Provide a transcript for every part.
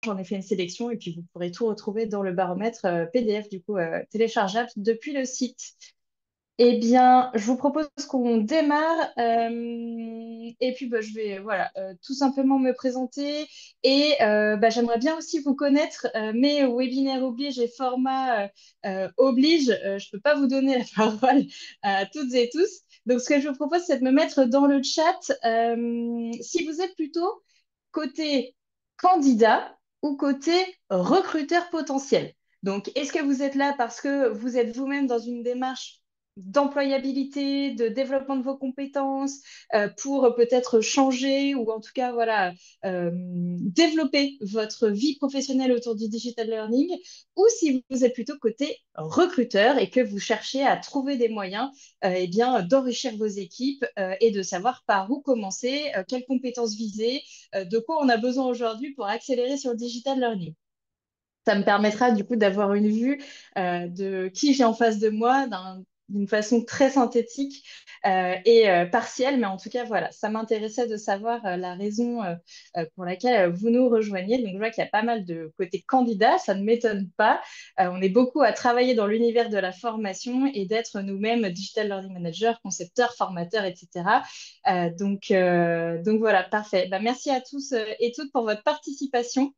j'en ai fait une sélection et puis vous pourrez tout retrouver dans le baromètre PDF, du coup, téléchargeable depuis le site. Eh bien, je vous propose qu'on démarre et puis bah, je vais voilà, tout simplement me présenter et bah, j'aimerais bien aussi vous connaître, mais webinaire oblige et format oblige, je ne peux pas vous donner la parole à toutes et tous. Donc, ce que je vous propose, c'est de me mettre dans le chat si vous êtes plutôt côté candidat ou côté recruteur potentiel. Donc, est-ce que vous êtes là parce que vous êtes vous-même dans une démarche d'employabilité, de développement de vos compétences, pour peut-être changer ou en tout cas voilà, développer votre vie professionnelle autour du digital learning, ou si vous êtes plutôt côté recruteur et que vous cherchez à trouver des moyens eh bien, d'enrichir vos équipes et de savoir par où commencer, quelles compétences viser, de quoi on a besoin aujourd'hui pour accélérer sur le digital learning. Ça me permettra du coup d'avoir une vue de qui j'ai en face de moi d'une façon très synthétique et partielle, mais en tout cas, voilà, ça m'intéressait de savoir la raison pour laquelle vous nous rejoignez. Donc, je vois qu'il y a pas mal de côté candidats, ça ne m'étonne pas. On est beaucoup à travailler dans l'univers de la formation et d'être nous-mêmes digital learning manager, concepteurs, formateurs, etc. Donc voilà, parfait. Bah, merci à tous et toutes pour votre participation.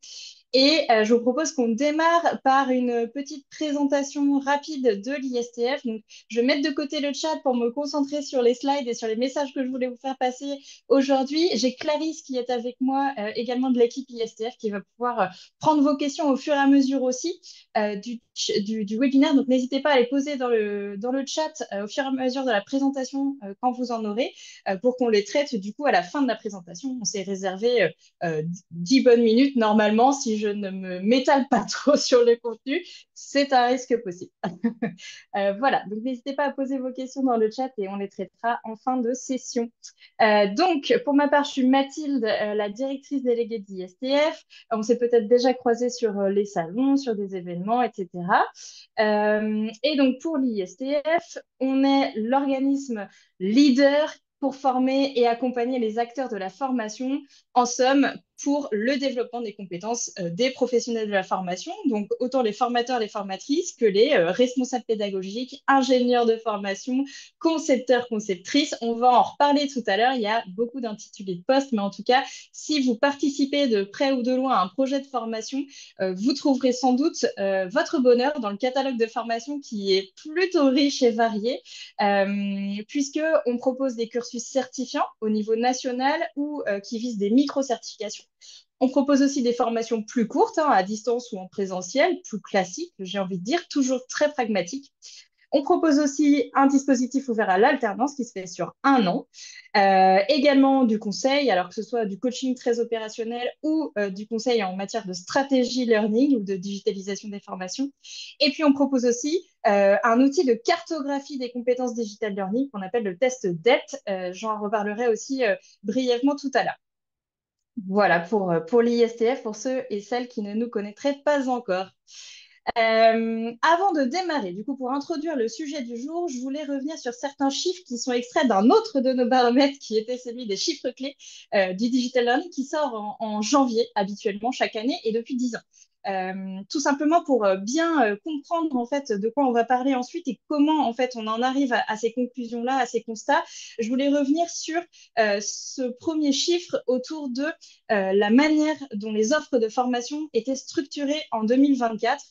Et je vous propose qu'on démarre par une petite présentation rapide de l'ISTF. Donc, je vais mettre de côté le chat pour me concentrer sur les slides et sur les messages que je voulais vous faire passer aujourd'hui. J'ai Clarisse qui est avec moi, également de l'équipe ISTF, qui va pouvoir prendre vos questions au fur et à mesure aussi du webinaire. Donc, n'hésitez pas à les poser dans le chat au fur et à mesure de la présentation quand vous en aurez, pour qu'on les traite du coup à la fin de la présentation. On s'est réservé 10 bonnes minutes. Normalement, si je ne me m'étale pas trop sur le contenu, c'est un risque possible. Voilà, donc n'hésitez pas à poser vos questions dans le chat et on les traitera en fin de session. Donc, pour ma part, je suis Mathilde, la directrice déléguée d'ISTF. On s'est peut-être déjà croisé sur les salons, sur des événements, etc. Et donc, pour l'ISTF, on est l'organisme leader pour former et accompagner les acteurs de la formation, en somme, pour le développement des compétences des professionnels de la formation, donc autant les formateurs, les formatrices que les responsables pédagogiques, ingénieurs de formation, concepteurs, conceptrices. On va en reparler tout à l'heure, il y a beaucoup d'intitulés de postes, mais en tout cas, si vous participez de près ou de loin à un projet de formation, vous trouverez sans doute votre bonheur dans le catalogue de formation qui est plutôt riche et varié, puisqu'on propose des cursus certifiants au niveau national ou qui visent des micro-certifications. On propose aussi des formations plus courtes, hein, à distance ou en présentiel, plus classiques, j'ai envie de dire, toujours très pragmatiques. On propose aussi un dispositif ouvert à l'alternance qui se fait sur un an. Également du conseil, alors que ce soit du coaching très opérationnel ou du conseil en matière de stratégie learning ou de digitalisation des formations. Et puis on propose aussi un outil de cartographie des compétences digital learning qu'on appelle le test DET. J'en reparlerai aussi brièvement tout à l'heure. Voilà pour l'ISTF, pour ceux et celles qui ne nous connaîtraient pas encore. Avant de démarrer, du coup, pour introduire le sujet du jour, je voulais revenir sur certains chiffres qui sont extraits d'un autre de nos baromètres, qui était celui des chiffres clés du digital learning, qui sort en janvier habituellement chaque année et depuis 10 ans. Tout simplement pour bien comprendre en fait de quoi on va parler ensuite et comment en fait on en arrive à ces conclusions-là, à ces constats. Je voulais revenir sur ce premier chiffre autour de la manière dont les offres de formation étaient structurées en 2024.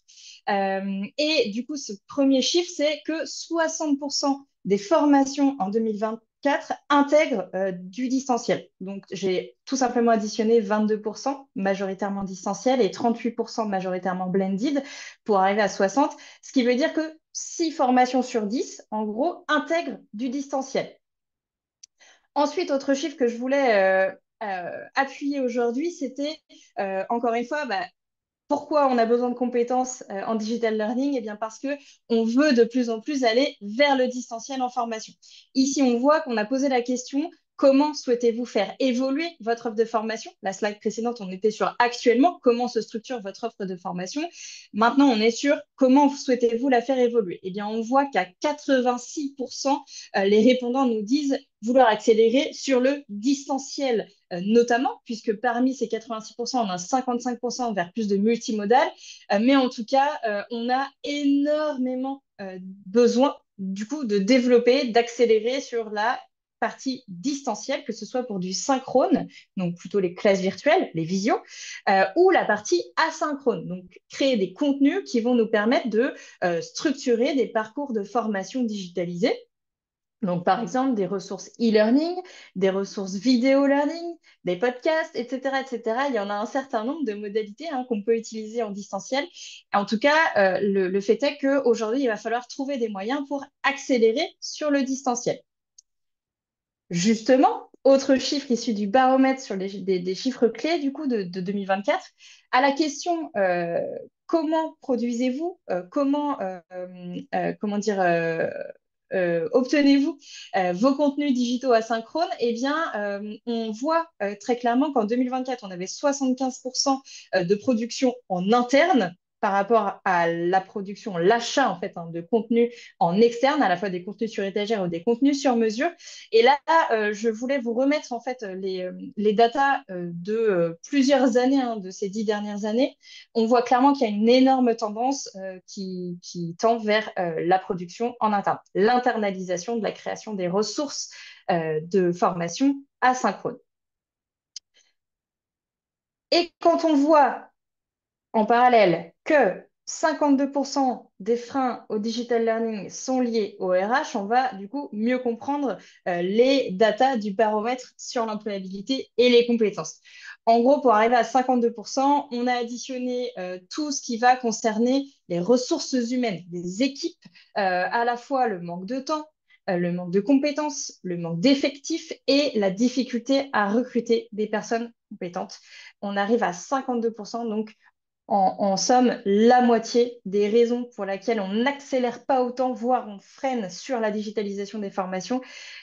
Et du coup, ce premier chiffre, c'est que 60% des formations en 2024 intègrent du distanciel. Donc, j'ai tout simplement additionné 22% majoritairement distanciel et 38% majoritairement blended pour arriver à 60, ce qui veut dire que 6 formations sur 10, en gros, intègrent du distanciel. Ensuite, autre chiffre que je voulais appuyer aujourd'hui, c'était encore une fois, bah, pourquoi on a besoin de compétences en digital learning? Eh bien parce que on veut de plus en plus aller vers le distanciel en formation. Ici, on voit qu'on a posé la question, comment souhaitez-vous faire évoluer votre offre de formation? La slide précédente, on était sur actuellement comment se structure votre offre de formation. Maintenant, on est sur comment souhaitez-vous la faire évoluer. Eh bien, on voit qu'à 86%, les répondants nous disent vouloir accélérer sur le distanciel, notamment, puisque parmi ces 86%, on a 55% vers plus de multimodal. Mais en tout cas, on a énormément besoin, du coup, de développer, d'accélérer sur la partie distancielle, que ce soit pour du synchrone, donc plutôt les classes virtuelles, les visios, ou la partie asynchrone, donc créer des contenus qui vont nous permettre de structurer des parcours de formation digitalisés. Donc, par exemple, des ressources e-learning, des ressources vidéo learning, des podcasts, etc., etc. Il y en a un certain nombre de modalités qu'on peut utiliser en distanciel. En tout cas, le fait est qu'aujourd'hui, il va falloir trouver des moyens pour accélérer sur le distanciel. Justement, autre chiffre issu du baromètre sur des chiffres clés du coup de 2024, à la question comment produisez-vous, comment dire, obtenez-vous vos contenus digitaux asynchrones, eh bien, on voit très clairement qu'en 2024, on avait 75% de production en interne par rapport à la production, l'achat en fait de contenus en externe, à la fois des contenus sur étagère ou des contenus sur mesure. Et là, je voulais vous remettre en fait les datas de plusieurs années, de ces 10 dernières années. On voit clairement qu'il y a une énorme tendance qui tend vers la production en interne, l'internalisation de la création des ressources de formation asynchrone. Et quand on voit en parallèle que 52% des freins au digital learning sont liés au RH, on va du coup mieux comprendre les datas du baromètre sur l'employabilité et les compétences. En gros, pour arriver à 52%, on a additionné tout ce qui va concerner les ressources humaines, des équipes, à la fois le manque de temps, le manque de compétences, le manque d'effectifs et la difficulté à recruter des personnes compétentes. On arrive à 52%, donc en somme, la moitié des raisons pour lesquelles on n'accélère pas autant, voire on freine sur la digitalisation des formations,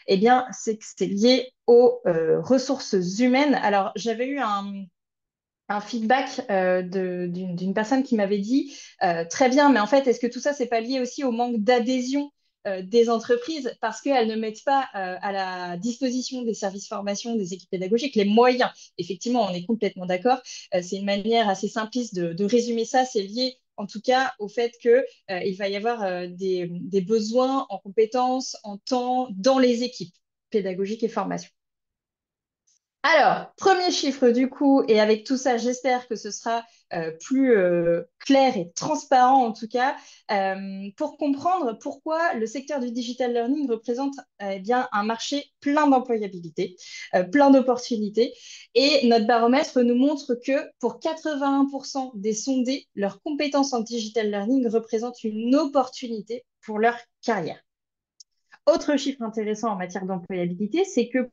eh bien, c'est que c'est lié aux ressources humaines. Alors, j'avais eu un feedback d'une personne qui m'avait dit très bien, mais en fait, est-ce que tout ça, c'est pas lié aussi au manque d'adhésion des entreprises parce qu'elles ne mettent pas à la disposition des services formation, des équipes pédagogiques, les moyens. Effectivement, on est complètement d'accord. C'est une manière assez simpliste de résumer ça. C'est lié en tout cas au fait qu'il va y avoir des besoins en compétences, en temps dans les équipes pédagogiques et formation. Alors, premier chiffre du coup, et avec tout ça, j'espère que ce sera plus clair et transparent en tout cas, pour comprendre pourquoi le secteur du digital learning représente eh bien, un marché plein d'employabilité, plein d'opportunités. Et notre baromètre nous montre que pour 81% des sondés, leurs compétences en digital learning représentent une opportunité pour leur carrière. Autre chiffre intéressant en matière d'employabilité, c'est que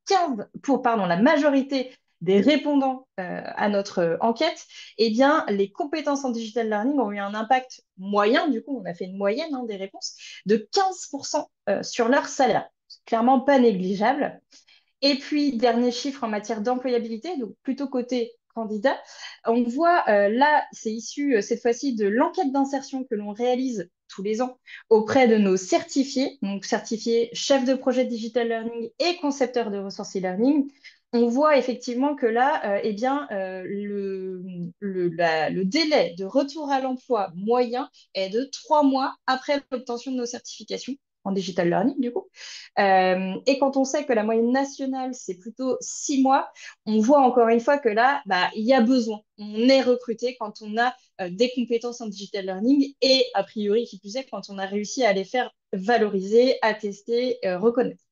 la majorité des répondants à notre enquête, eh bien, les compétences en digital learning ont eu un impact moyen, du coup, on a fait une moyenne des réponses, de 15% sur leur salaire. C'est clairement pas négligeable. Et puis, dernier chiffre en matière d'employabilité, donc plutôt côté candidat, on voit là, c'est issu cette fois-ci de l'enquête d'insertion que l'on réalise tous les ans auprès de nos certifiés, donc certifiés chefs de projet digital learning et concepteurs de ressources e-learning. On voit effectivement que là, eh bien, le délai de retour à l'emploi moyen est de 3 mois après l'obtention de nos certifications en digital learning, du coup. Et quand on sait que la moyenne nationale, c'est plutôt 6 mois, on voit encore une fois que là, bah, il y a besoin. On est recruté quand on a des compétences en digital learning et, a priori, qui plus est, quand on a réussi à les faire valoriser, attester, reconnaître.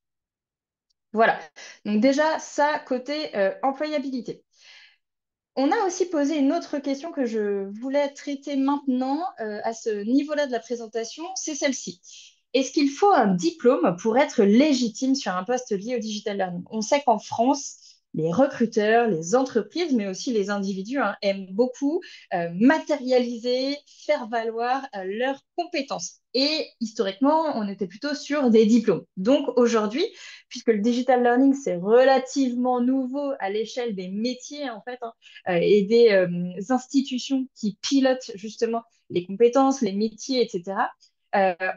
Voilà. Donc déjà, ça, côté employabilité. On a aussi posé une autre question que je voulais traiter maintenant à ce niveau-là de la présentation, c'est celle-ci. Est-ce qu'il faut un diplôme pour être légitime sur un poste lié au digital learning? On sait qu'en France, les recruteurs, les entreprises, mais aussi les individus hein, aiment beaucoup matérialiser, faire valoir leurs compétences. Et historiquement, on était plutôt sur des diplômes. Donc aujourd'hui, puisque le digital learning, c'est relativement nouveau à l'échelle des métiers, en fait, hein, et des institutions qui pilotent justement les compétences, les métiers, etc.,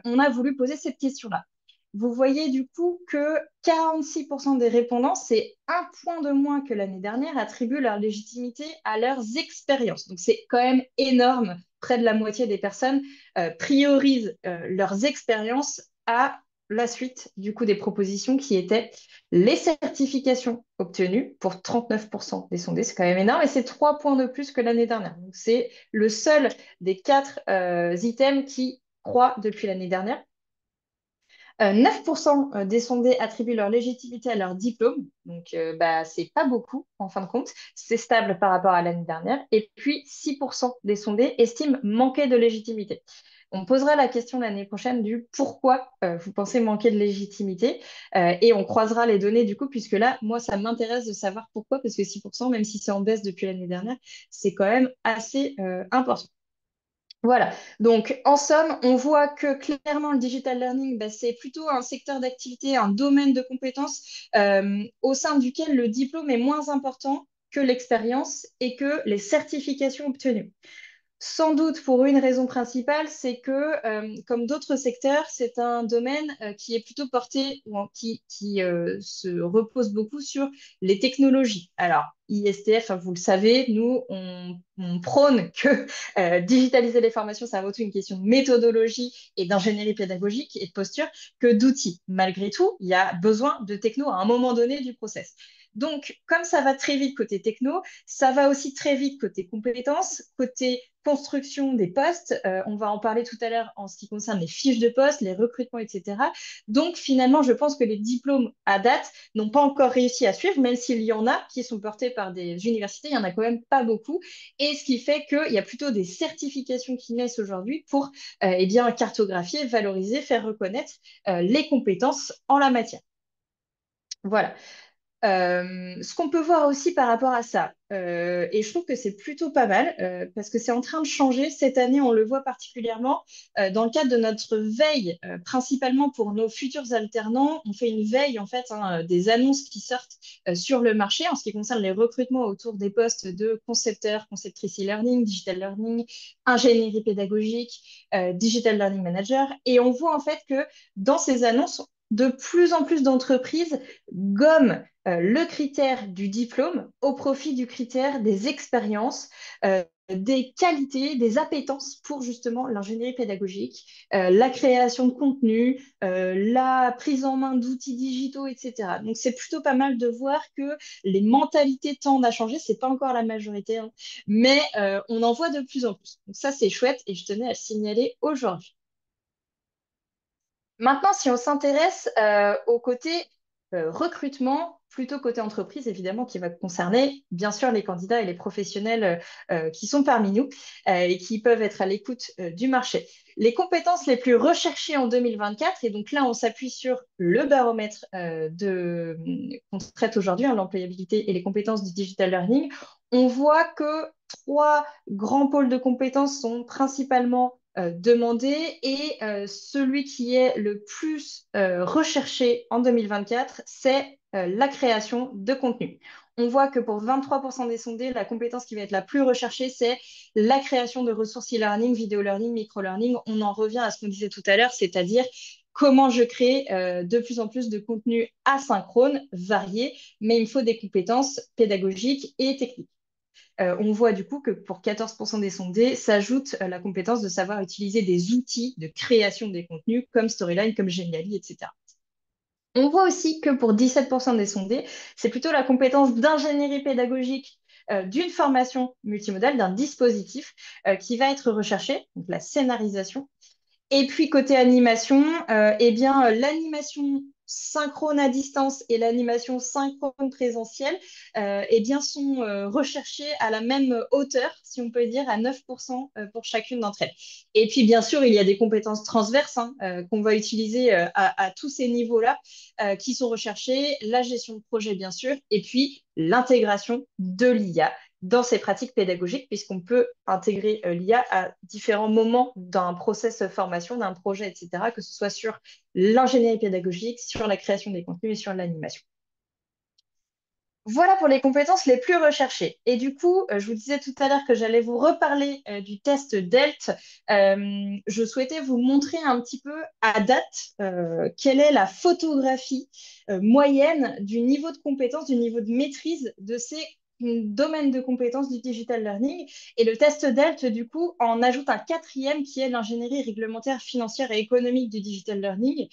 on a voulu poser cette question-là. Vous voyez du coup que 46% des répondants, c'est un point de moins que l'année dernière, attribuent leur légitimité à leurs expériences. Donc c'est quand même énorme. Près de la moitié des personnes priorisent leurs expériences à la suite du coup des propositions qui étaient les certifications obtenues pour 39% des sondés. C'est quand même énorme et c'est 3 points de plus que l'année dernière. Donc c'est le seul des quatre items qui croît depuis l'année dernière. 9% des sondés attribuent leur légitimité à leur diplôme, donc bah, c'est pas beaucoup en fin de compte, c'est stable par rapport à l'année dernière. Et puis 6% des sondés estiment manquer de légitimité. On posera la question l'année prochaine du pourquoi vous pensez manquer de légitimité et on croisera les données du coup, puisque là, moi, ça m'intéresse de savoir pourquoi, parce que 6%, même si c'est en baisse depuis l'année dernière, c'est quand même assez important. Voilà, donc en somme, on voit que clairement le digital learning, bah, c'est plutôt un secteur d'activité, un domaine de compétences au sein duquel le diplôme est moins important que l'expérience et que les certifications obtenues. Sans doute pour une raison principale, c'est que, comme d'autres secteurs, c'est un domaine qui est plutôt porté ou qui se repose beaucoup sur les technologies. Alors, ISTF, hein, vous le savez, nous, on prône que digitaliser les formations, ça vaut tout une question de méthodologie et d'ingénierie pédagogique et de posture que d'outils. Malgré tout, il y a besoin de techno à un moment donné du process. Donc, comme ça va très vite côté techno, ça va aussi très vite côté compétences, côté construction des postes. On va en parler tout à l'heure en ce qui concerne les fiches de poste, les recrutements, etc. Donc finalement, je pense que les diplômes à date n'ont pas encore réussi à suivre, même s'il y en a qui sont portés par des universités, il n'y en a quand même pas beaucoup. Et ce qui fait qu'il y a plutôt des certifications qui naissent aujourd'hui pour eh bien, cartographier, valoriser, faire reconnaître les compétences en la matière. Voilà. Ce qu'on peut voir aussi par rapport à ça, et je trouve que c'est plutôt pas mal, parce que c'est en train de changer. Cette année, on le voit particulièrement dans le cadre de notre veille, principalement pour nos futurs alternants. On fait une veille, en fait, hein, des annonces qui sortent sur le marché en ce qui concerne les recrutements autour des postes de concepteurs, conceptrices e-learning, digital learning, ingénierie pédagogique, digital learning manager. Et on voit en fait que dans ces annonces, de plus en plus d'entreprises gomment le critère du diplôme au profit du critère des expériences, des qualités, des appétences pour justement l'ingénierie pédagogique, la création de contenu, la prise en main d'outils digitaux, etc. Donc c'est plutôt pas mal de voir que les mentalités tendent à changer. C'est pas encore la majorité, hein, mais on en voit de plus en plus. Donc ça c'est chouette et je tenais à le signaler aujourd'hui. Maintenant, si on s'intéresse au côté recrutement, plutôt côté entreprise, évidemment, qui va concerner bien sûr les candidats et les professionnels qui sont parmi nous et qui peuvent être à l'écoute du marché. Les compétences les plus recherchées en 2024, et donc là, on s'appuie sur le baromètre qu'on traite aujourd'hui, hein, l'employabilité et les compétences du digital learning, on voit que trois grands pôles de compétences sont principalement demandé et celui qui est le plus recherché en 2024, c'est la création de contenu. On voit que pour 23% des sondés, la compétence qui va être la plus recherchée, c'est la création de ressources e-learning, vidéo learning, micro-learning. On en revient à ce qu'on disait tout à l'heure, c'est-à-dire comment je crée de plus en plus de contenu asynchrone, varié, mais il me faut des compétences pédagogiques et techniques. On voit du coup que pour 14% des sondés s'ajoute la compétence de savoir utiliser des outils de création des contenus comme Storyline, comme Geniali, etc. On voit aussi que pour 17% des sondés, c'est plutôt la compétence d'ingénierie pédagogique d'une formation multimodale, d'un dispositif qui va être recherchée, donc la scénarisation. Et puis côté animation, eh bien l'animation synchrone à distance et l'animation synchrone présentielle, eh bien, sont recherchées à la même hauteur, si on peut dire, à 9% pour chacune d'entre elles. Et puis, bien sûr, il y a des compétences transverses hein, qu'on va utiliser à tous ces niveaux-là qui sont recherchées, la gestion de projet, bien sûr, et puis l'intégration de l'IA dans ces pratiques pédagogiques, puisqu'on peut intégrer l'IA à différents moments d'un process formation, d'un projet, etc., que ce soit sur l'ingénierie pédagogique, sur la création des contenus et sur l'animation. Voilà pour les compétences les plus recherchées. Et du coup, je vous disais tout à l'heure que j'allais vous reparler du test DELT. Je souhaitais vous montrer un petit peu à date quelle est la photographie moyenne du niveau de compétence, du niveau de maîtrise de ces domaines de compétences du digital learning. Et le test DELT, du coup, en ajoute un quatrième qui est l'ingénierie réglementaire, financière et économique du digital learning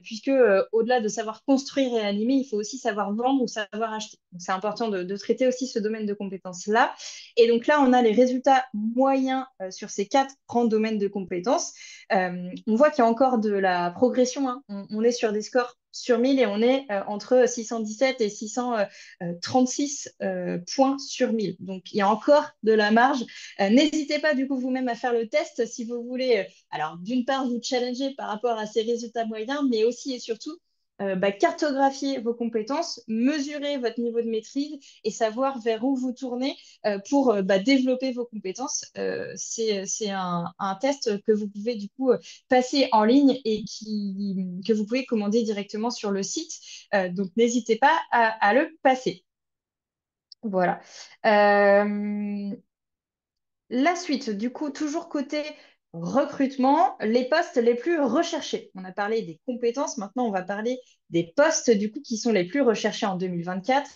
puisque au-delà de savoir construire et animer, il faut aussi savoir vendre ou savoir acheter. Donc, c'est important de traiter aussi ce domaine de compétences-là. Et donc là, on a les résultats moyens sur ces quatre grands domaines de compétences. On voit qu'il y a encore de la progression. Hein. On est sur des scores sur 1000 et on est entre 617 et 636 points sur 1000. Donc, il y a encore de la marge. N'hésitez pas du coup vous-même à faire le test si vous voulez alors, d'une part, vous challenger par rapport à ces résultats moyens, mais aussi et surtout cartographier vos compétences, mesurer votre niveau de maîtrise et savoir vers où vous tournez pour développer vos compétences. C'est un test que vous pouvez du coup passer en ligne et que vous pouvez commander directement sur le site. Donc, n'hésitez pas à le passer. Voilà. La suite, du coup, toujours côté recrutement, les postes les plus recherchés. On a parlé des compétences, maintenant on va parler des postes du coup qui sont les plus recherchés en 2024.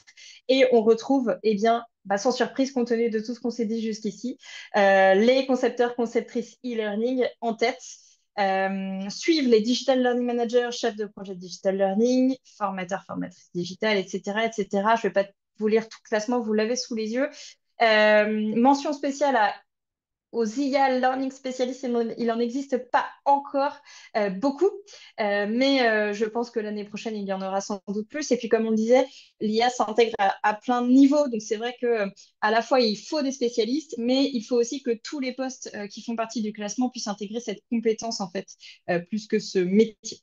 Et on retrouve, eh bien, sans surprise compte tenu de tout ce qu'on s'est dit jusqu'ici, les concepteurs, conceptrices e-learning en tête. Suivent les digital learning managers, chefs de projet digital learning, formateurs, formatrices digitales, etc., etc. Je ne vais pas vous lire tout le classement, vous l'avez sous les yeux. Mention spéciale aux IA Learning Specialists, il n'en existe pas encore beaucoup, mais je pense que l'année prochaine, il y en aura sans doute plus. Et puis, comme on le disait, l'IA s'intègre à plein de niveaux. Donc, c'est vrai que à la fois, il faut des spécialistes, mais il faut aussi que tous les postes qui font partie du classement puissent intégrer cette compétence, en fait, plus que ce métier.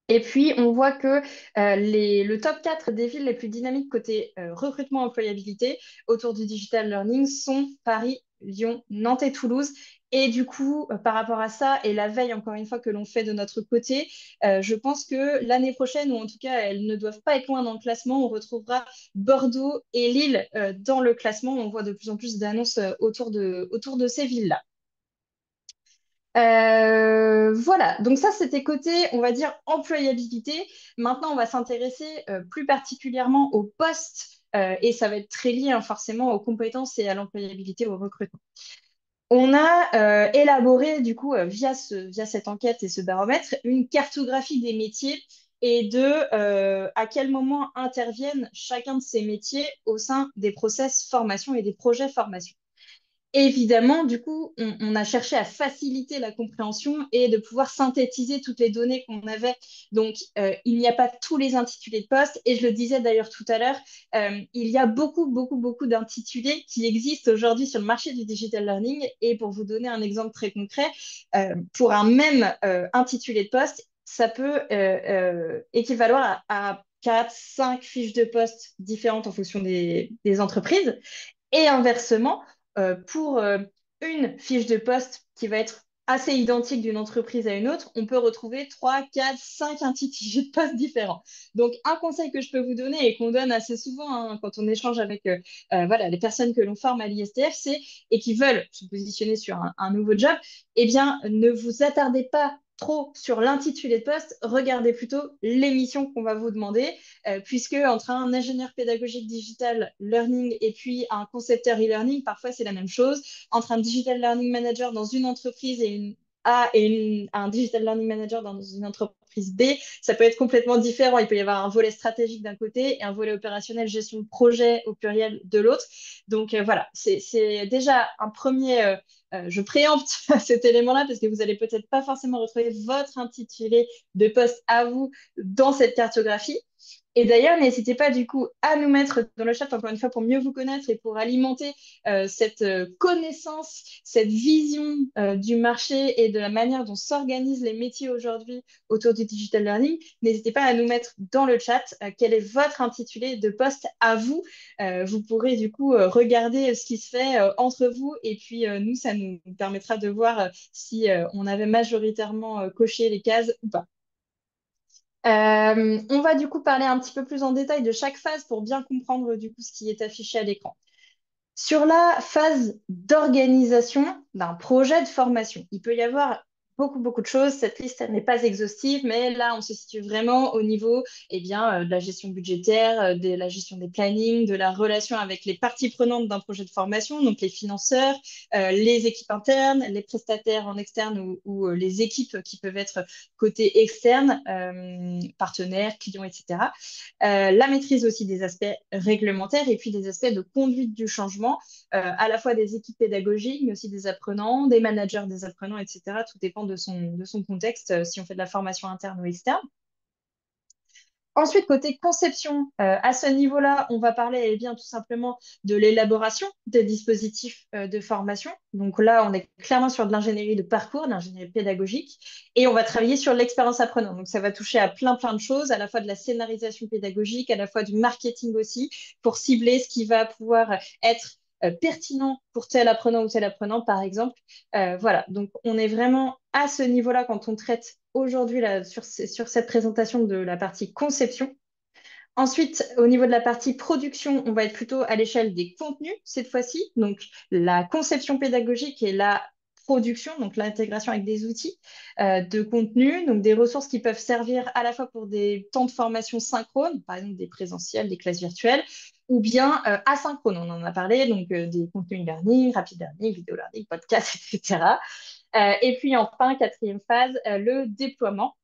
Et puis, on voit que le top 4 des villes les plus dynamiques côté recrutement employabilité autour du digital learning sont Paris, Lyon, Nantes et Toulouse. Et du coup, par rapport à ça, et la veille, encore une fois, que l'on fait de notre côté, je pense que l'année prochaine, ou en tout cas, elles ne doivent pas être loin dans le classement, on retrouvera Bordeaux et Lille dans le classement. On voit de plus en plus d'annonces autour de ces villes-là. Voilà, donc ça c'était côté, on va dire, employabilité. Maintenant, on va s'intéresser plus particulièrement aux postes et ça va être très lié hein, forcément aux compétences et à l'employabilité, au recrutement. On a élaboré du coup via cette enquête et ce baromètre une cartographie des métiers et de à quel moment interviennent chacun de ces métiers au sein des process formation et des projets formation. Évidemment, du coup, on a cherché à faciliter la compréhension et de pouvoir synthétiser toutes les données qu'on avait. Donc, il n'y a pas tous les intitulés de poste. Et je le disais d'ailleurs tout à l'heure, il y a beaucoup, beaucoup, beaucoup d'intitulés qui existent aujourd'hui sur le marché du digital learning. Et pour vous donner un exemple très concret, pour un même intitulé de poste, ça peut équivaloir à 4, 5 fiches de poste différentes en fonction des entreprises. Et inversement, pour une fiche de poste qui va être assez identique d'une entreprise à une autre, on peut retrouver 3, 4, 5 intitulés de poste différents. Donc, un conseil que je peux vous donner et qu'on donne assez souvent hein, quand on échange avec voilà, les personnes que l'on forme à l'ISTF, et qui veulent se positionner sur un nouveau job, eh bien, ne vous attardez pas trop sur l'intitulé de poste, regardez plutôt l'émission qu'on va vous demander puisque entre un ingénieur pédagogique digital learning et puis un concepteur e-learning, parfois c'est la même chose. Entre un digital learning manager dans une entreprise et A et un digital learning manager dans une entreprise B, ça peut être complètement différent. Il peut y avoir un volet stratégique d'un côté et un volet opérationnel, gestion de projet au pluriel de l'autre. Donc voilà, c'est déjà un premier, je préempte cet élément-là parce que vous allez peut-être pas forcément retrouver votre intitulé de poste à vous dans cette cartographie. Et d'ailleurs, n'hésitez pas du coup à nous mettre dans le chat, encore une fois, pour mieux vous connaître et pour alimenter cette connaissance, cette vision du marché et de la manière dont s'organisent les métiers aujourd'hui autour du digital learning. N'hésitez pas à nous mettre dans le chat quel est votre intitulé de poste à vous. Vous pourrez du coup regarder ce qui se fait entre vous et puis nous, ça nous permettra de voir si on avait majoritairement coché les cases ou pas. On va du coup parler un petit peu plus en détail de chaque phase pour bien comprendre du coup ce qui est affiché à l'écran. Sur la phase d'organisation d'un projet de formation, il peut y avoir beaucoup de choses. Cette liste, elle n'est pas exhaustive, mais là, on se situe vraiment au niveau de la gestion budgétaire, de la gestion des plannings, de la relation avec les parties prenantes d'un projet de formation, donc les financeurs, les équipes internes, les prestataires en externe ou les équipes qui peuvent être côté externe, partenaires, clients, etc. La maîtrise aussi des aspects réglementaires et puis des aspects de conduite du changement, à la fois des équipes pédagogiques, mais aussi des apprenants, des managers des apprenants, etc. Tout dépend de son contexte, si on fait de la formation interne ou externe. Ensuite, côté conception, à ce niveau-là, on va parler bien tout simplement de l'élaboration des dispositifs de formation. Donc là, on est clairement sur de l'ingénierie de parcours, de l'ingénierie pédagogique, et on va travailler sur l'expérience apprenant. Donc ça va toucher à plein de choses, à la fois de la scénarisation pédagogique, à la fois du marketing aussi, pour cibler ce qui va pouvoir être pertinent pour tel apprenant ou tel apprenant, par exemple. Voilà, donc on est vraiment à ce niveau-là quand on traite aujourd'hui sur cette présentation de la partie conception. Ensuite, au niveau de la partie production, on va être plutôt à l'échelle des contenus cette fois-ci, donc la conception pédagogique et la production, donc l'intégration avec des outils de contenu, donc des ressources qui peuvent servir à la fois pour des temps de formation synchrones, par exemple des présentiels, des classes virtuelles, ou bien asynchrones, on en a parlé, donc des contenus e-learning, rapid learning, vidéo learning, podcast, etc. Et puis enfin, quatrième phase, le déploiement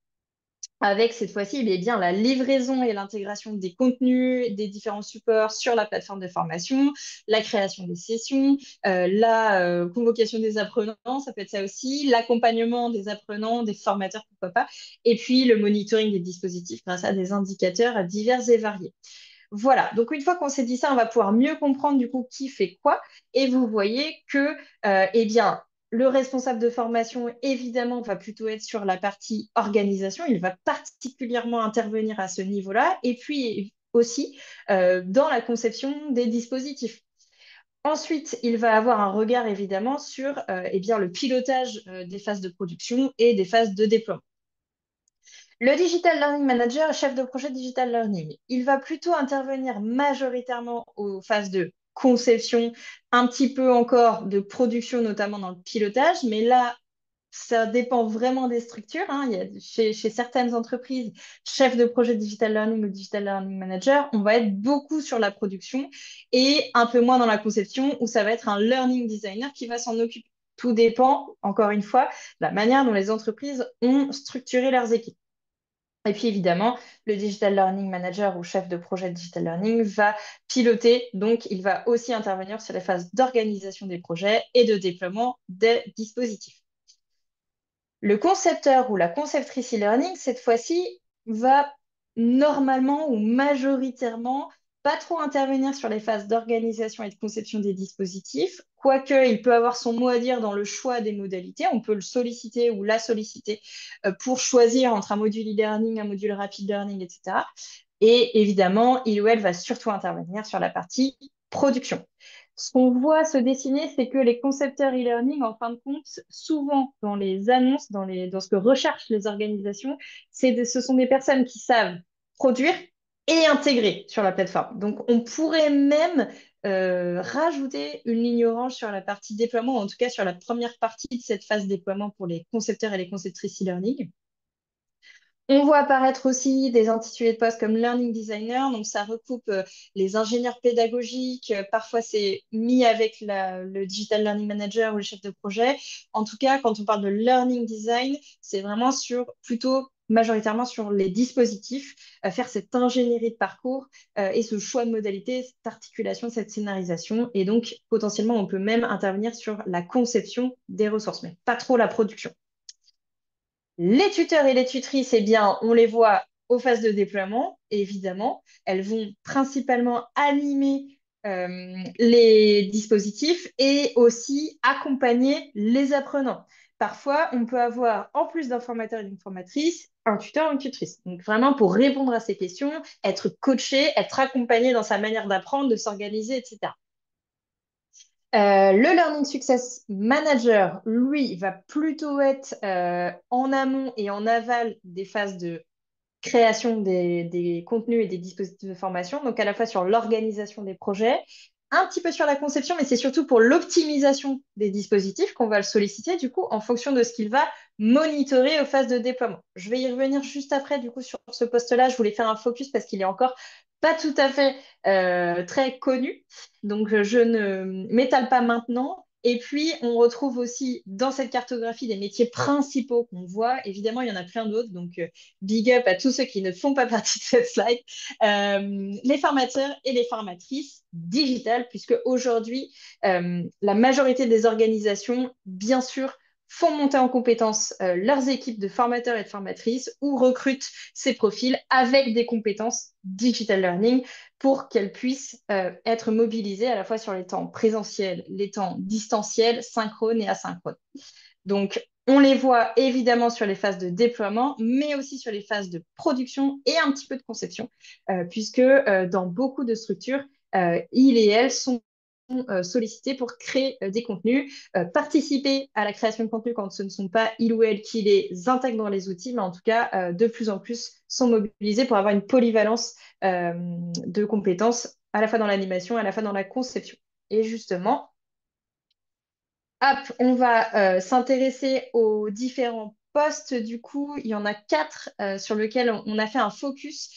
avec cette fois-ci bien la livraison et l'intégration des contenus, des différents supports sur la plateforme de formation, la création des sessions, la convocation des apprenants, ça peut être ça aussi, l'accompagnement des apprenants, des formateurs, pourquoi pas, et puis le monitoring des dispositifs grâce à des indicateurs divers et variés. Voilà, donc une fois qu'on s'est dit ça, on va pouvoir mieux comprendre du coup qui fait quoi. Et vous voyez que, le responsable de formation, évidemment, va plutôt être sur la partie organisation. Il va particulièrement intervenir à ce niveau-là. Et puis aussi dans la conception des dispositifs. Ensuite, il va avoir un regard évidemment sur le pilotage des phases de production et des phases de déploiement. Le Digital Learning Manager, chef de projet Digital Learning, il va plutôt intervenir majoritairement aux phases de conception, un petit peu encore de production, notamment dans le pilotage, mais là, ça dépend vraiment des structures, hein. Il y a, chez certaines entreprises, chef de projet Digital Learning ou Digital Learning Manager, on va être beaucoup sur la production et un peu moins dans la conception, où ça va être un learning designer qui va s'en occuper. Tout dépend, encore une fois, de la manière dont les entreprises ont structuré leurs équipes. Et puis évidemment, le Digital Learning Manager ou chef de projet Digital Learning va piloter, donc il va aussi intervenir sur les phases d'organisation des projets et de déploiement des dispositifs. Le concepteur ou la conceptrice e-learning, cette fois-ci, va normalement ou majoritairement pas trop intervenir sur les phases d'organisation et de conception des dispositifs, quoique il peut avoir son mot à dire dans le choix des modalités. On peut le solliciter ou la solliciter pour choisir entre un module e-learning, un module rapid learning, etc. Et évidemment, il ou elle va surtout intervenir sur la partie production. Ce qu'on voit se dessiner, c'est que les concepteurs e-learning, en fin de compte, souvent dans les annonces, dans ce que recherchent les organisations, ce sont des personnes qui savent produire et intégrer sur la plateforme. Donc, on pourrait même rajouter une ligne orange sur la partie déploiement, ou en tout cas sur la première partie de cette phase déploiement pour les concepteurs et les conceptrices e-learning. On voit apparaître aussi des intitulés de poste comme Learning Designer, donc ça recoupe les ingénieurs pédagogiques, parfois c'est mis avec le Digital Learning Manager ou le chef de projet. En tout cas, quand on parle de Learning Design, c'est vraiment plutôt majoritairement sur les dispositifs, faire cette ingénierie de parcours et ce choix de modalité, cette articulation, cette scénarisation. Et donc, potentiellement, on peut même intervenir sur la conception des ressources, mais pas trop la production. Les tuteurs et les tutrices, eh bien, on les voit aux phases de déploiement, évidemment. Elles vont principalement animer les dispositifs et aussi accompagner les apprenants. Parfois, on peut avoir, en plus d'un formateur et d'une formatrice, un tuteur ou une tutrice. Donc, vraiment, pour répondre à ces questions, être coaché, être accompagné dans sa manière d'apprendre, de s'organiser, etc. Le Learning Success Manager, lui, va plutôt être en amont et en aval des phases de création des contenus et des dispositifs de formation, donc à la fois sur l'organisation des projets, un petit peu sur la conception, mais c'est surtout pour l'optimisation des dispositifs qu'on va le solliciter, du coup, en fonction de ce qu'il va monitorer aux phases de déploiement. Je vais y revenir juste après, du coup, sur ce poste-là. Je voulais faire un focus parce qu'il est encore pas tout à fait très connu, donc je ne m'étale pas maintenant. Et puis, on retrouve aussi dans cette cartographie des métiers principaux qu'on voit. Évidemment, il y en a plein d'autres, donc big up à tous ceux qui ne font pas partie de cette slide, les formateurs et les formatrices digitales, puisque aujourd'hui, la majorité des organisations, bien sûr, font monter en compétence leurs équipes de formateurs et de formatrices ou recrutent ces profils avec des compétences digital learning pour qu'elles puissent être mobilisées à la fois sur les temps présentiels, les temps distanciels, synchrones et asynchrones. Donc, on les voit évidemment sur les phases de déploiement, mais aussi sur les phases de production et un petit peu de conception, puisque dans beaucoup de structures, ils et elles sont sollicités pour créer des contenus, participer à la création de contenu quand ce ne sont pas ils ou elles qui les intègrent dans les outils, mais en tout cas, de plus en plus sont mobilisés pour avoir une polyvalence de compétences à la fois dans l'animation, à la fois dans la conception. Et justement, hop, on va s'intéresser aux différents postes. Du coup, il y en a quatre sur lesquels on a fait un focus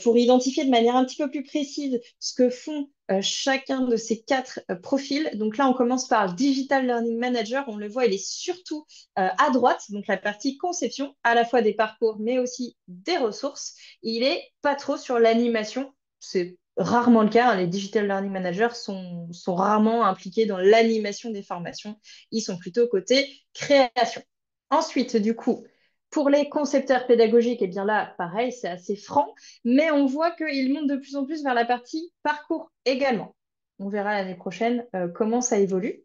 pour identifier de manière un petit peu plus précise ce que font chacun de ces quatre profils. Donc là, on commence par Digital Learning Manager. On le voit, il est surtout à droite, donc la partie conception, à la fois des parcours, mais aussi des ressources. Il est pas trop sur l'animation. C'est rarement le cas, hein. Les Digital Learning Managers sont rarement impliqués dans l'animation des formations. Ils sont plutôt côté création. Ensuite, du coup, pour les concepteurs pédagogiques, et bien là, pareil, c'est assez franc, mais on voit qu'ils montent de plus en plus vers la partie parcours également. On verra l'année prochaine comment ça évolue.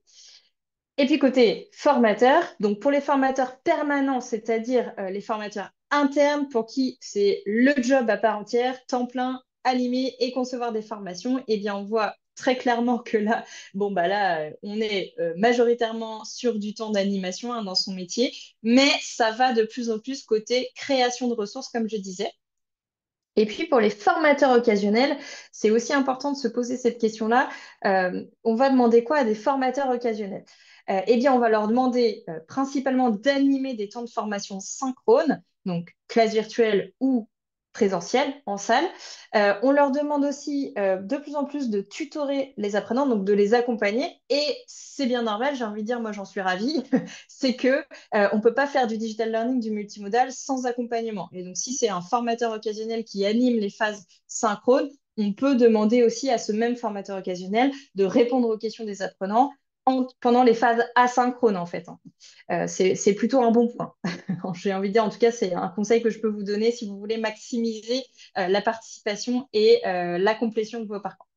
Et puis côté formateur, donc pour les formateurs permanents, c'est-à-dire les formateurs internes pour qui c'est le job à part entière, temps plein, animer et concevoir des formations, eh bien on voit très clairement que là, bon bah là, on est majoritairement sur du temps d'animation hein, dans son métier, mais ça va de plus en plus côté création de ressources, comme je disais. Et puis pour les formateurs occasionnels, c'est aussi important de se poser cette question-là. On va demander quoi à des formateurs occasionnels? Eh bien, on va leur demander principalement d'animer des temps de formation synchrones, donc classe virtuelle ou présentielle en salle. On leur demande aussi de plus en plus de tutorer les apprenants, donc de les accompagner. Et c'est bien normal, j'ai envie de dire, moi j'en suis ravie, c'est que on ne peut pas faire du digital learning, du multimodal sans accompagnement. Et donc, si c'est un formateur occasionnel qui anime les phases synchrones, on peut demander aussi à ce même formateur occasionnel de répondre aux questions des apprenants pendant les phases asynchrones, en fait, hein. C'est plutôt un bon point. J'ai envie de dire, en tout cas, c'est un conseil que je peux vous donner si vous voulez maximiser la participation et la complétion de vos parcours.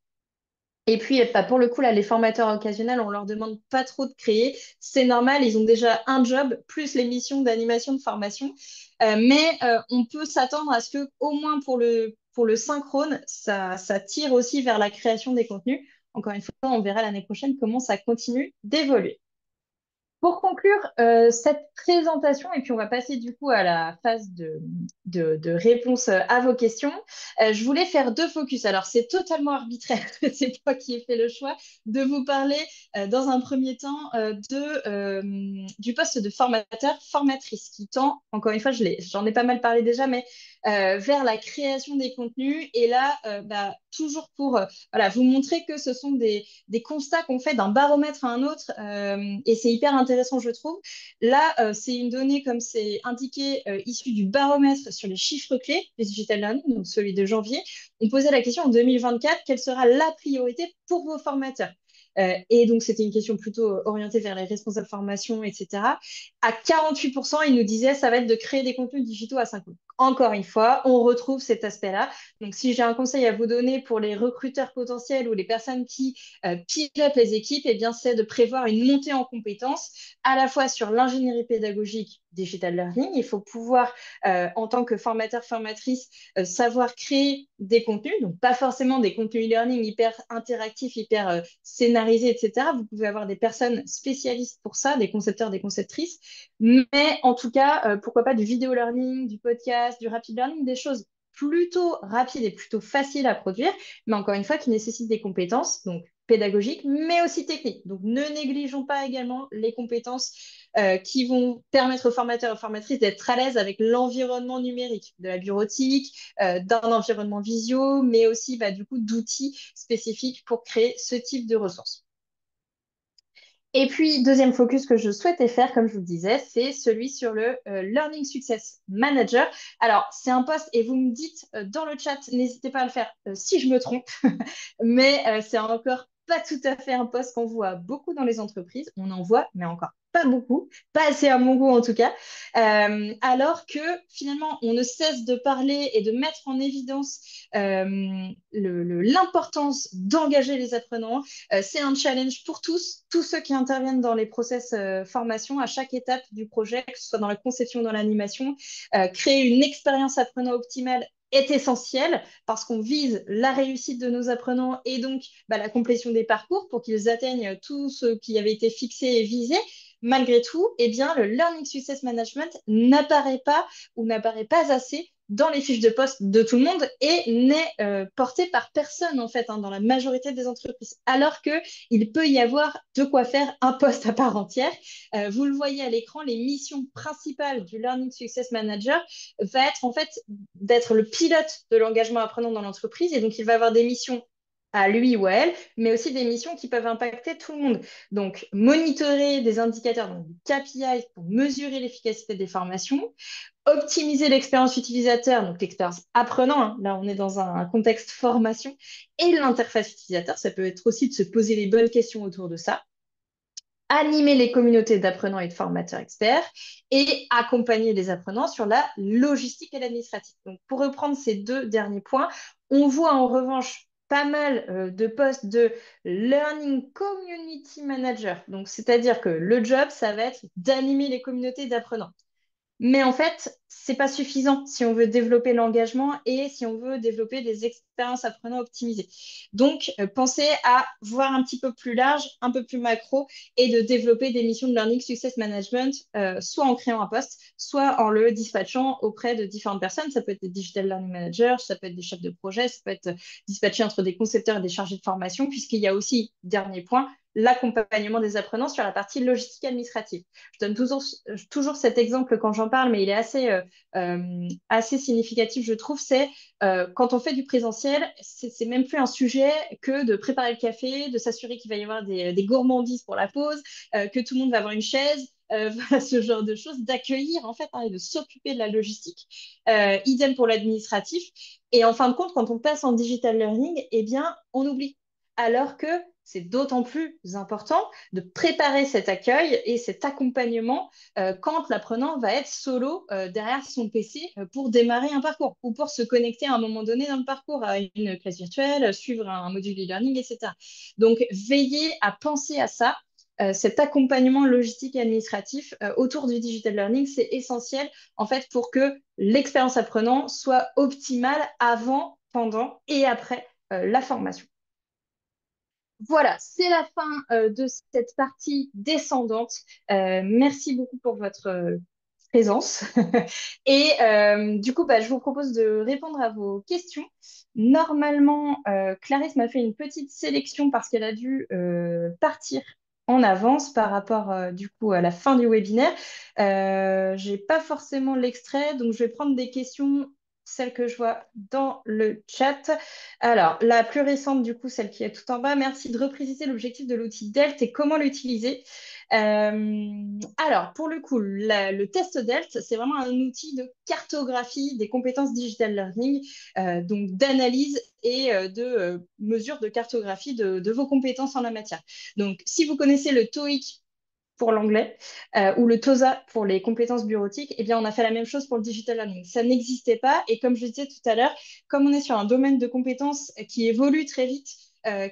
Et puis, bah, pour le coup, là, les formateurs occasionnels, on leur demande pas trop de créer. C'est normal, ils ont déjà un job, plus les missions d'animation de formation. Mais on peut s'attendre à ce que, au moins pour le synchrone, ça tire aussi vers la création des contenus. Encore une fois, on verra l'année prochaine comment ça continue d'évoluer. Pour conclure cette présentation, et puis on va passer du coup à la phase de réponse à vos questions, je voulais faire deux focus. Alors, c'est totalement arbitraire, c'est moi qui ai fait le choix de vous parler dans un premier temps du poste de formateur, formatrice, qui tend, encore une fois, j'en ai pas mal parlé déjà, mais vers la création des contenus. Et là, toujours pour voilà, vous montrer que ce sont des constats qu'on fait d'un baromètre à un autre, et c'est hyper intéressant, je trouve. Là, c'est une donnée, comme c'est indiqué, issue du baromètre sur les chiffres clés des digital learning, donc celui de janvier. On posait la question en 2024, quelle sera la priorité pour vos formateurs? Et donc, c'était une question plutôt orientée vers les responsables formation, etc. À 48%, ils nous disaient ça va être de créer des contenus digitaux à 5 mots. Encore une fois, on retrouve cet aspect-là. Donc, si j'ai un conseil à vous donner pour les recruteurs potentiels ou les personnes qui pilotent les équipes, eh bien, c'est de prévoir une montée en compétences à la fois sur l'ingénierie pédagogique digital learning. Il faut pouvoir, en tant que formateur, formatrice, savoir créer des contenus, donc pas forcément des contenus e-learning hyper interactifs, hyper scénarisés, etc. Vous pouvez avoir des personnes spécialistes pour ça, des concepteurs, des conceptrices, mais en tout cas, pourquoi pas du vidéo learning, du podcast, du rapid learning, des choses plutôt rapides et plutôt faciles à produire, mais encore une fois, qui nécessitent des compétences, donc pédagogiques, mais aussi techniques. Donc, ne négligeons pas également les compétences qui vont permettre aux formateurs et aux formatrices d'être à l'aise avec l'environnement numérique, de la bureautique, d'un environnement visio, mais aussi du coup d'outils spécifiques pour créer ce type de ressources. Et puis, deuxième focus que je souhaitais faire, comme je vous le disais, c'est celui sur le Learning Success Manager. Alors, c'est un poste, et vous me dites dans le chat, n'hésitez pas à le faire si je me trompe, mais c'est encore pas tout à fait un poste qu'on voit beaucoup dans les entreprises. On en voit, mais encore pas beaucoup, pas assez à mon goût en tout cas. Alors que finalement, on ne cesse de parler et de mettre en évidence l'importance d'engager les apprenants. C'est un challenge pour tous ceux qui interviennent dans les process formation à chaque étape du projet, que ce soit dans la conception ou dans l'animation. Créer une expérience apprenant optimale est essentiel parce qu'on vise la réussite de nos apprenants et donc la complétion des parcours pour qu'ils atteignent tout ce qui avait été fixé et visé. Malgré tout, eh bien, le Learning Success Management n'apparaît pas ou n'apparaît pas assez dans les fiches de poste de tout le monde et n'est porté par personne en fait dans la majorité des entreprises. Alors qu'il peut y avoir de quoi faire un poste à part entière. Vous le voyez à l'écran, les missions principales du Learning Success Manager va être en fait d'être le pilote de l'engagement apprenant dans l'entreprise et donc il va avoir des missions à lui ou à elle, mais aussi des missions qui peuvent impacter tout le monde. Donc, monitorer des indicateurs, donc du KPI pour mesurer l'efficacité des formations, optimiser l'expérience utilisateur, donc l'expérience apprenant, hein, là on est dans un contexte formation, et l'interface utilisateur, ça peut être aussi de se poser les bonnes questions autour de ça, animer les communautés d'apprenants et de formateurs experts, et accompagner les apprenants sur la logistique et l'administratif. Donc pour reprendre ces deux derniers points, on voit en revanche pas mal de postes de Learning Community Manager. Donc, c'est-à-dire que le job, ça va être d'animer les communautés d'apprenants. Mais en fait, c'est pas suffisant si on veut développer l'engagement et si on veut développer des expériences apprenants optimisées. Donc, pensez à voir un petit peu plus large, un peu plus macro et de développer des missions de Learning Success Management, soit en créant un poste, soit en le dispatchant auprès de différentes personnes. Ça peut être des Digital Learning Managers, ça peut être des chefs de projet, ça peut être dispatché entre des concepteurs et des chargés de formation, puisqu'il y a aussi, dernier point, l'accompagnement des apprenants sur la partie logistique administrative. Je donne toujours cet exemple quand j'en parle, mais il est assez significatif, je trouve. C'est quand on fait du présentiel, c'est même plus un sujet que de préparer le café, de s'assurer qu'il va y avoir des gourmandises pour la pause, que tout le monde va avoir une chaise. Voilà, ce genre de choses, d'accueillir en fait et de s'occuper de la logistique. Idem pour l'administratif. Et en fin de compte, quand on passe en digital learning, eh bien, on oublie. Alors que c'est d'autant plus important de préparer cet accueil et cet accompagnement quand l'apprenant va être solo derrière son PC pour démarrer un parcours ou pour se connecter à un moment donné dans le parcours à une classe virtuelle, suivre un module e-learning, etc. Donc, veillez à penser à ça. Cet accompagnement logistique et administratif autour du digital learning, c'est essentiel en fait pour que l'expérience apprenant soit optimale avant, pendant et après la formation. Voilà, c'est la fin de cette partie descendante. Merci beaucoup pour votre présence. Et du coup, bah, je vous propose de répondre à vos questions. Normalement, Clarisse m'a fait une petite sélection parce qu'elle a dû partir en avance par rapport du coup à la fin du webinaire. J'ai pas forcément l'extrait, donc je vais prendre des questions, celles que je vois dans le chat. Alors, la plus récente, du coup, celle qui est tout en bas, merci de repréciser l'objectif de l'outil DELT et comment l'utiliser. Alors, pour le coup, le test DELT, c'est vraiment un outil de cartographie des compétences digital learning, donc d'analyse et de mesure de cartographie de vos compétences en la matière. Donc, si vous connaissez le TOEIC pour l'anglais ou le TOSA pour les compétences bureautiques, eh bien, on a fait la même chose pour le digital learning. Ça n'existait pas. Et comme je disais tout à l'heure, comme on est sur un domaine de compétences qui évolue très vite,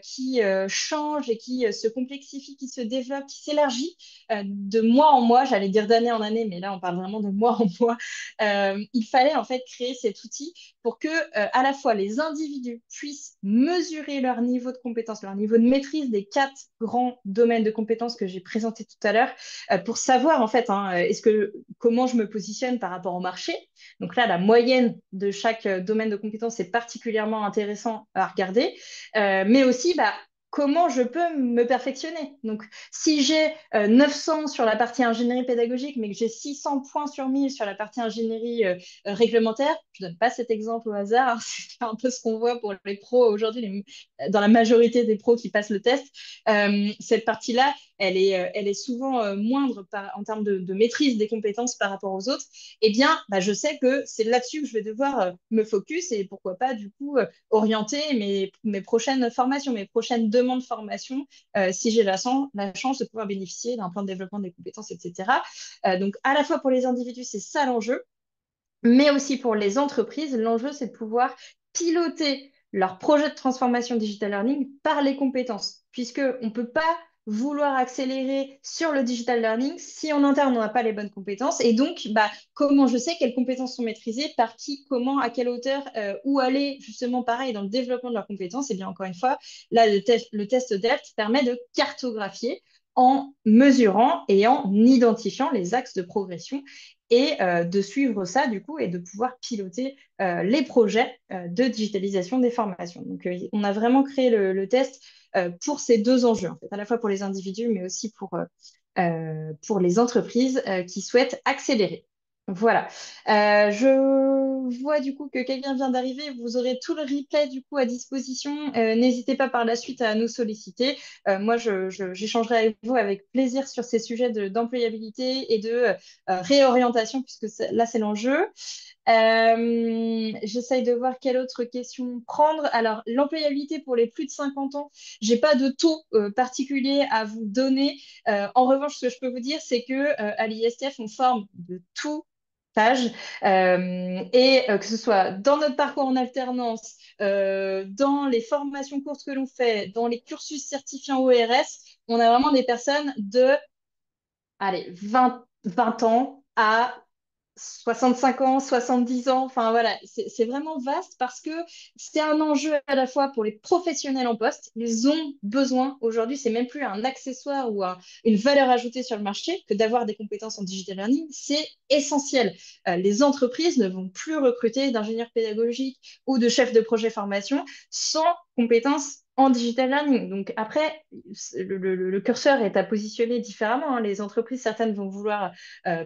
qui change et qui se complexifie, qui se développe, qui s'élargit de mois en mois, j'allais dire d'année en année, mais là on parle vraiment de mois en mois, il fallait en fait créer cet outil pour que à la fois les individus puissent mesurer leur niveau de compétence, leur niveau de maîtrise des quatre grands domaines de compétences que j'ai présentés tout à l'heure, pour savoir en fait comment je me positionne par rapport au marché. Donc là, la moyenne de chaque domaine de compétences est particulièrement intéressant à regarder, mais aussi comment je peux me perfectionner. Donc, si j'ai 900 sur la partie ingénierie pédagogique, mais que j'ai 600 points sur 1000 sur la partie ingénierie réglementaire, je ne donne pas cet exemple au hasard, hein, c'est un peu ce qu'on voit pour les pros aujourd'hui, dans la majorité des pros qui passent le test. Cette partie-là, elle est souvent moindre en termes de maîtrise des compétences par rapport aux autres. Eh bien, je sais que c'est là-dessus que je vais devoir me focus et pourquoi pas, du coup, orienter mes prochaines formations, mes prochaines demandes de formation, si j'ai la chance de pouvoir bénéficier d'un plan de développement des compétences, etc. Donc, à la fois pour les individus, c'est ça l'enjeu, mais aussi pour les entreprises, l'enjeu, c'est de pouvoir piloter leur projet de transformation digital learning par les compétences, puisqu'on ne peut pas vouloir accélérer sur le digital learning si en interne on n'a pas les bonnes compétences. Et donc, comment je sais quelles compétences sont maîtrisées, par qui, comment, à quelle hauteur, où aller justement pareil dans le développement de leurs compétences. Et bien encore une fois, là, le test DELT permet de cartographier en mesurant et en identifiant les axes de progression et de suivre ça du coup et de pouvoir piloter les projets de digitalisation des formations. Donc, on a vraiment créé le test pour ces deux enjeux, en fait, à la fois pour les individus, mais aussi pour les entreprises qui souhaitent accélérer. Voilà. Je vois du coup que quelqu'un vient d'arriver. Vous aurez tout le replay du coup à disposition. N'hésitez pas par la suite à nous solliciter. Moi, j'échangerai avec vous avec plaisir sur ces sujets d'employabilité et de réorientation, puisque là, c'est l'enjeu. J'essaye de voir quelle autre question prendre. Alors, l'employabilité pour les plus de 50 ans, j'ai pas de taux particulier à vous donner. En revanche, ce que je peux vous dire, c'est que à l'ISTF, on forme de tout âge, et que ce soit dans notre parcours en alternance, dans les formations courtes que l'on fait, dans les cursus certifiants ORS, on a vraiment des personnes de allez, 20 ans à 65 ans, 70 ans, enfin voilà, c'est vraiment vaste parce que c'est un enjeu à la fois pour les professionnels en poste. Ils ont besoin aujourd'hui, c'est même plus un accessoire ou une valeur ajoutée sur le marché que d'avoir des compétences en digital learning, c'est essentiel. Les entreprises ne vont plus recruter d'ingénieurs pédagogiques ou de chefs de projet formation sans compétences en digital learning. Donc après, le curseur est à positionner différemment, hein. Les entreprises, certaines vont vouloir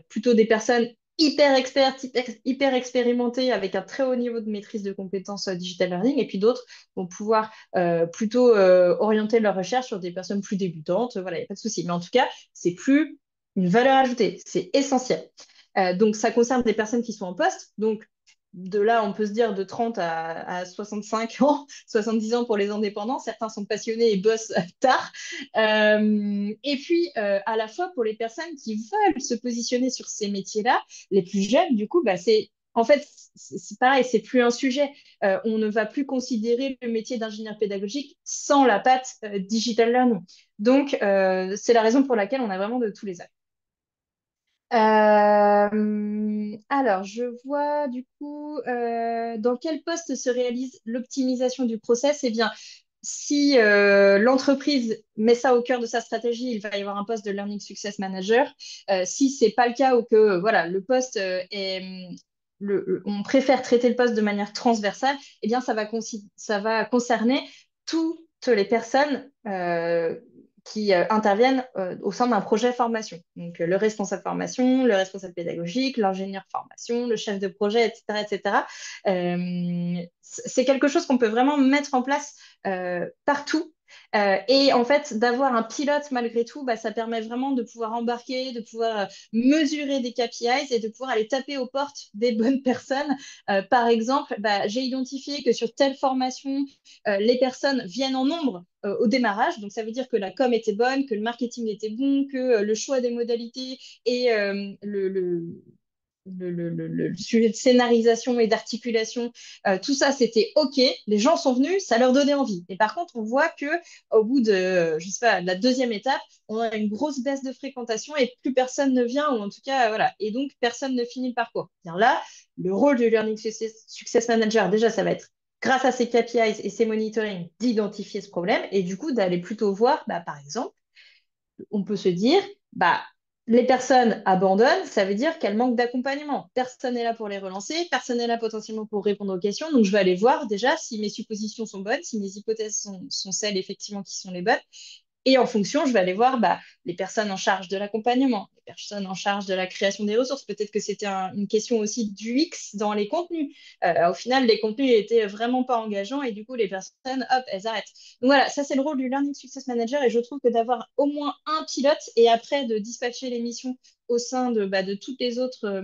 plutôt des personnes hyper expertes, hyper expérimentées, avec un très haut niveau de maîtrise de compétences digital learning, et puis d'autres vont pouvoir plutôt orienter leur recherche sur des personnes plus débutantes. Voilà, il n'y a pas de souci. Mais en tout cas, c'est plus une valeur ajoutée, c'est essentiel. Donc, ça concerne des personnes qui sont en poste. Donc, de là, on peut se dire de 30 à 65 ans, 70 ans pour les indépendants. Certains sont passionnés et bossent tard. Et puis, à la fois pour les personnes qui veulent se positionner sur ces métiers-là, les plus jeunes, du coup, en fait, c'est pareil, c'est plus un sujet. On ne va plus considérer le métier d'ingénieur pédagogique sans la patte digital learning. Donc, c'est la raison pour laquelle on a vraiment de tous les âges. Alors, je vois du coup dans quel poste se réalise l'optimisation du process. Eh bien, si l'entreprise met ça au cœur de sa stratégie, il va y avoir un poste de Learning Success Manager. Si c'est pas le cas ou que voilà, le poste on préfère traiter le poste de manière transversale, eh bien, ça va concerner toutes les personnes qui interviennent au sein d'un projet formation. Donc, le responsable formation, le responsable pédagogique, l'ingénieur formation, le chef de projet, etc., etc. C'est quelque chose qu'on peut vraiment mettre en place partout. Et en fait, d'avoir un pilote malgré tout, bah, ça permet vraiment de pouvoir embarquer, de pouvoir mesurer des KPIs et de pouvoir aller taper aux portes des bonnes personnes. Par exemple, bah, j'ai identifié que sur telle formation, les personnes viennent en nombre au démarrage. Donc, ça veut dire que la com était bonne, que le marketing était bon, que le choix des modalités et le sujet de scénarisation et d'articulation, tout ça, c'était OK. Les gens sont venus, ça leur donnait envie. Et par contre, on voit que au bout de, je sais pas, de la deuxième étape, on a une grosse baisse de fréquentation et plus personne ne vient, ou en tout cas, voilà. Et donc, personne ne finit le parcours. Bien là, le rôle du Learning Success Manager, déjà, ça va être, grâce à ces KPIs et ces monitoring, d'identifier ce problème et du coup, d'aller plutôt voir, bah, par exemple, on peut se dire, bah, les personnes abandonnent, ça veut dire qu'elles manquent d'accompagnement. Personne n'est là pour les relancer, personne n'est là potentiellement pour répondre aux questions. Donc, je vais aller voir déjà si mes suppositions sont bonnes, si mes hypothèses sont celles effectivement qui sont les bonnes. Et en fonction, je vais aller voir bah, les personnes en charge de l'accompagnement, les personnes en charge de la création des ressources. Peut-être que c'était une question aussi du X dans les contenus. Au final, les contenus étaient vraiment pas engageants et du coup, les personnes, hop, elles arrêtent. Donc voilà, ça c'est le rôle du Learning Success Manager et je trouve que d'avoir au moins un pilote et après de dispatcher les missions au sein de toutes les autres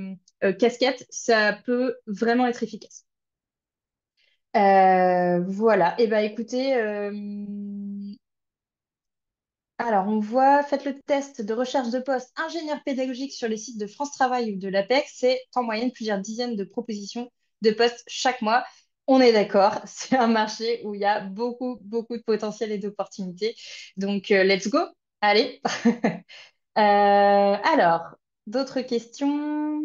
casquettes, ça peut vraiment être efficace. Voilà, et ben écoutez, alors, on voit, faites le test de recherche de poste ingénieur pédagogique sur les sites de France Travail ou de l'APEC. C'est en moyenne plusieurs dizaines de propositions de postes chaque mois. On est d'accord, c'est un marché où il y a beaucoup, beaucoup de potentiel et d'opportunités. Donc, let's go. Allez. Alors, d'autres questions?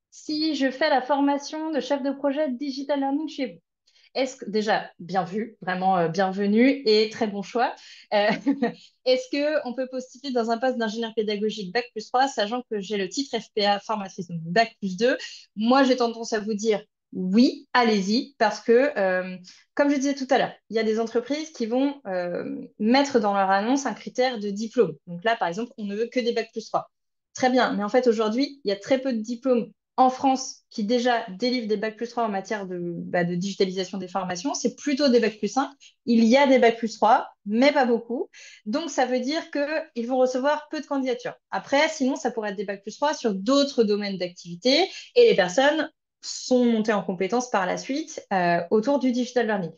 Si je fais la formation de chef de projet Digital Learning chez vous, est-ce que, déjà, bien vu, vraiment bienvenue et très bon choix. Euh, est-ce qu'on peut postuler dans un poste d'ingénieur pédagogique Bac+3, sachant que j'ai le titre FPA formatrice, donc Bac+2? Moi, j'ai tendance à vous dire oui, allez-y, parce que, comme je disais tout à l'heure, il y a des entreprises qui vont mettre dans leur annonce un critère de diplôme. Donc là, par exemple, on ne veut que des Bac+3. Très bien, mais en fait, aujourd'hui, il y a très peu de diplômes en France qui déjà délivrent des Bac+3 en matière de digitalisation des formations. C'est plutôt des Bac+5. Il y a des Bac+3, mais pas beaucoup. Donc, ça veut dire qu'ils vont recevoir peu de candidatures. Après, sinon, ça pourrait être des Bac+3 sur d'autres domaines d'activité et les personnes sont montées en compétences par la suite autour du digital learning.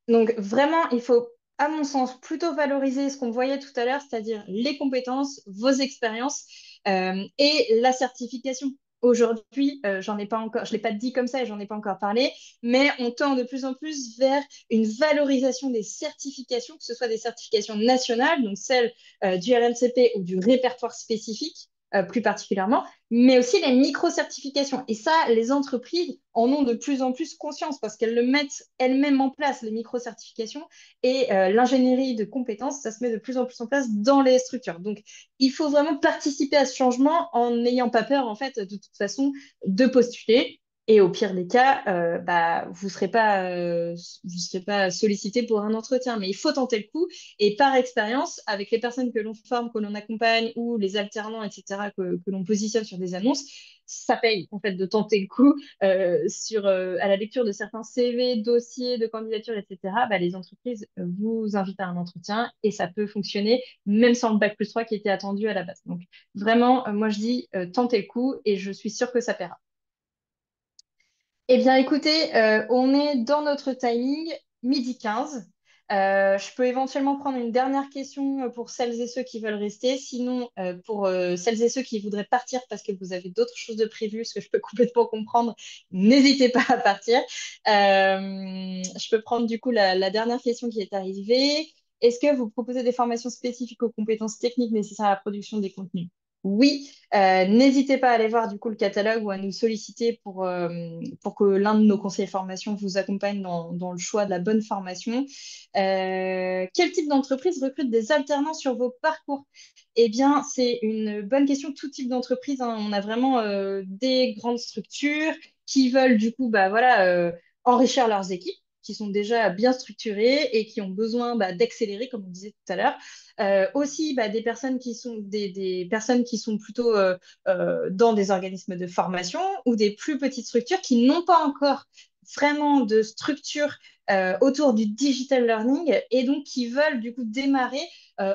Donc, vraiment, il faut, à mon sens, plutôt valoriser ce qu'on voyait tout à l'heure, c'est-à-dire les compétences, vos expériences et la certification. Aujourd'hui, j'en ai pas encore, je l'ai pas dit comme ça et j'en ai pas encore parlé, mais on tend de plus en plus vers une valorisation des certifications, que ce soit des certifications nationales, donc celles du RNCP ou du répertoire spécifique, plus particulièrement, mais aussi les micro-certifications. Et ça, les entreprises en ont de plus en plus conscience parce qu'elles le mettent elles-mêmes en place, les micro-certifications, et l'ingénierie de compétences, ça se met de plus en plus en place dans les structures. Donc, il faut vraiment participer à ce changement en n'ayant pas peur, en fait, de toute façon, de postuler. Et au pire des cas, bah, vous serez pas sollicité pour un entretien, mais il faut tenter le coup. Et par expérience, avec les personnes que l'on forme, que l'on accompagne ou les alternants, etc., que l'on positionne sur des annonces, ça paye en fait de tenter le coup à la lecture de certains CV, dossiers de candidature, etc. Bah, les entreprises vous invitent à un entretien et ça peut fonctionner même sans le Bac+3 qui était attendu à la base. Donc vraiment, moi je dis tentez le coup et je suis sûre que ça paiera. Eh bien, écoutez, on est dans notre timing, midi 15. Je peux éventuellement prendre une dernière question pour celles et ceux qui veulent rester. Sinon, pour celles et ceux qui voudraient partir parce que vous avez d'autres choses de prévues, ce que je peux complètement comprendre, n'hésitez pas à partir. Je peux prendre du coup la dernière question qui est arrivée. Est-ce que vous proposez des formations spécifiques aux compétences techniques nécessaires à la production des contenus? Oui, n'hésitez pas à aller voir du coup le catalogue ou à nous solliciter pour que l'un de nos conseillers formation vous accompagne dans le choix de la bonne formation. Quel type d'entreprise recrute des alternants sur vos parcours? Eh bien, c'est une bonne question. Tout type d'entreprise, hein. On a vraiment des grandes structures qui veulent du coup bah, voilà, enrichir leurs équipes, qui sont déjà bien structurées et qui ont besoin bah, d'accélérer, comme on disait tout à l'heure. Aussi bah, des personnes qui sont plutôt dans des organismes de formation ou des plus petites structures qui n'ont pas encore vraiment de structure autour du digital learning et donc qui veulent du coup démarrer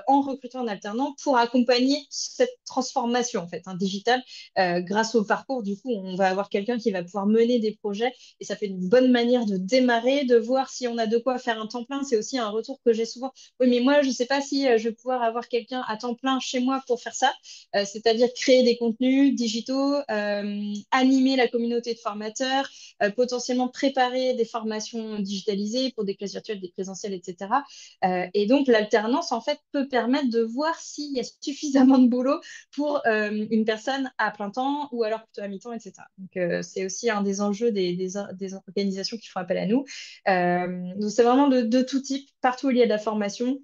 en recrutant un alternant pour accompagner cette transformation en fait, hein, digitale. Grâce au parcours, du coup, on va avoir quelqu'un qui va pouvoir mener des projets et ça fait une bonne manière de démarrer, de voir si on a de quoi faire un temps plein. C'est aussi un retour que j'ai souvent. Oui, mais moi, je ne sais pas si je vais pouvoir avoir quelqu'un à temps plein chez moi pour faire ça. C'est-à-dire créer des contenus digitaux, animer la communauté de formateurs, potentiellement préparer des formations digitalisées pour des classes virtuelles, des présentiels, etc. Et donc, l'alternance, en fait, peut permettre de voir s'il y a suffisamment de boulot pour une personne à plein temps ou alors plutôt à mi-temps, etc. Donc, c'est aussi un des enjeux des organisations qui font appel à nous. Donc, c'est vraiment de tout type, partout où il y a de la formation.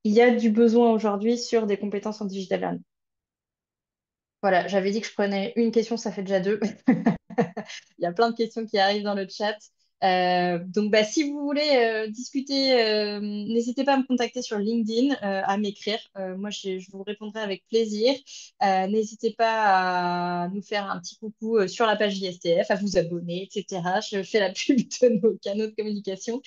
Il y a du besoin aujourd'hui sur des compétences en digital learning. Voilà, j'avais dit que je prenais une question, ça fait déjà deux. Il y a plein de questions qui arrivent dans le chat. Donc, bah, si vous voulez discuter, n'hésitez pas à me contacter sur LinkedIn, à m'écrire. Moi, je vous répondrai avec plaisir. N'hésitez pas à nous faire un petit coucou sur la page ISTF, à vous abonner, etc. Je fais la pub de nos canaux de communication.